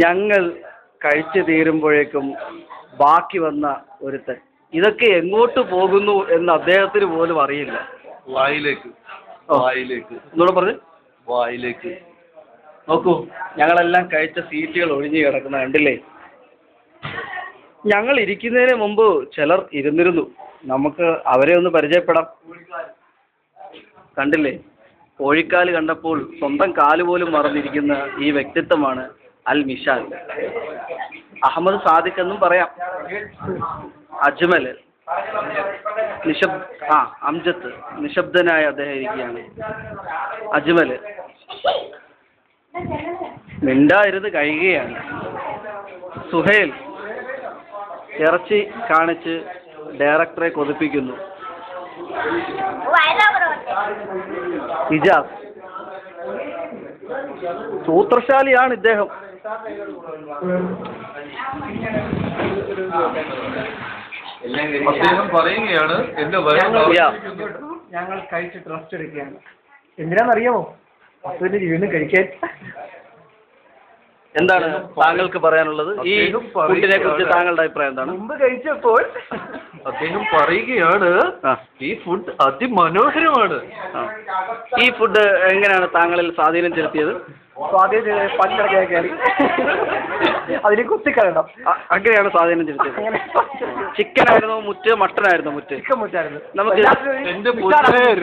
ഞങ്ങൾ കഴിച്ചു തീരുമ്പോഴേക്കും ബാക്കി വന്ന ഒരുത്തൻ. ഇതൊക്കെ എങ്ങോട്ട് പോകുന്നു എന്ന് അദ്ദേഹത്തിന് പോലും അറിയില്ല. വായിലേക്ക് എന്നോട് പറഞ്ഞു വായിലേക്ക്. നോക്കൂ, ഞങ്ങളെല്ലാം കഴിച്ച സീറ്റുകൾ ഒഴിഞ്ഞു കിടക്കുന്ന കണ്ടില്ലേ? ഞങ്ങൾ ഇരിക്കുന്നതിന് മുമ്പ് ചിലർ ഇരുന്നിരുന്നു. നമുക്ക് അവരെ ഒന്ന് പരിചയപ്പെടാം. കണ്ടില്ലേ, കോഴിക്കാല് കണ്ടപ്പോൾ സ്വന്തം കാല് പോലും മറന്നിരിക്കുന്ന ഈ വ്യക്തിത്വമാണ് അൽ മിഷാൽ. അഹമ്മദ് സാദിഖ് എന്നും പറയാം. അജ്മൽ, അംജത്ത്, നിശബ്ദനായ അദ്ദേഹം ഇരിക്കുകയാണ്. അജ്മൽ മിണ്ടായിരുന്ന് കഴിയുകയാണ്. സുഹൈൽ ഇറച്ചി കാണിച്ച് ഡയറക്ടറെ കൊതിപ്പിക്കുന്നു. ഇജാസ് സൂത്രശാലിയാണ് ഇദ്ദേഹം. പറയുകയാണ് ഞങ്ങൾ കഴിച്ചിട്ട് റെസ്റ്റ് എടുക്കുകയാണ്. എന്തിനാണെന്നറിയാമോ? അസുവിന്റെ ജീവിതം കഴിക്കാൻ. എന്താണ് താങ്കൾക്ക് പറയാനുള്ളത്? ഈ ഫുഡിനെ കുറിച്ച് താങ്കളുടെ അഭിപ്രായം എന്താണ്? മുമ്പ് കഴിച്ചപ്പോൾ അദ്ദേഹം പറയുകയാണ് ഈ ഫുഡ് അതിമനോഹരമാണ്. ഈ ഫുഡ് എങ്ങനെയാണ് താങ്കളിൽ സ്വാധീനം ചെലുത്തിയത്? പഞ്ചടക്കാളി അതിന് കുത്തിക്കളയണം. അങ്ങനെയാണ് സ്വാധീനം ചെലുത്തിയത്. ചിക്കൻ ആയിരുന്നോ മുറ്റ്, മട്ടൺ ആയിരുന്നോ മുറ്റ്? ചിക്കൻ മുറ്റായിരുന്നു. നമുക്ക്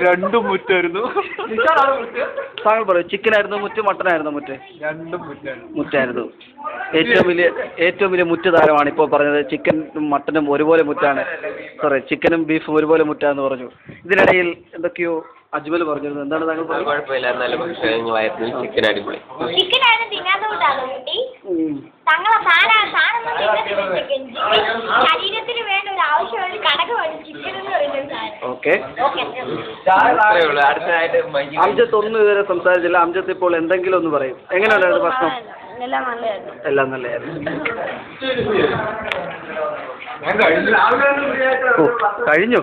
രണ്ടും മുറ്റായിരുന്നു. താങ്കൾ പറയൂ, ചിക്കൻ ആയിരുന്നു മുറ്റ്, മട്ടൺ ആയിരുന്നോ മുറ്റ്? രണ്ടും മുറ്റായിരുന്നു. ഏറ്റവും വലിയ മുറ്റ് താരമാണ് ഇപ്പോൾ പറഞ്ഞത്. ചിക്കനും മട്ടനും ഒരുപോലെ മുറ്റാണ്. സോറി, ചിക്കനും ബീഫും ഒരുപോലെ മുറ്റാന്ന് പറഞ്ഞു. ഇതിനിടയിൽ എന്തൊക്കെയോ അജ്മൽ പറഞ്ഞിരുന്നു. എന്താണ് താങ്കൾ പറഞ്ഞത്? കുഴപ്പമില്ല, നല്ല ഭക്ഷണങ്ങളായിരുന്നു. ചിക്കൻ അടിപൊളി. ഓക്കെ, അംജത്ത് ഒന്നും ഇതുവരെ സംസാരിച്ചില്ല. അംജത്ത് ഇപ്പോൾ എന്തെങ്കിലും ഒന്ന് പറയും. എങ്ങനെയുണ്ടായിരുന്നു ഭക്ഷണം? എല്ലാം നല്ലതായിരുന്നു. കഴിഞ്ഞു.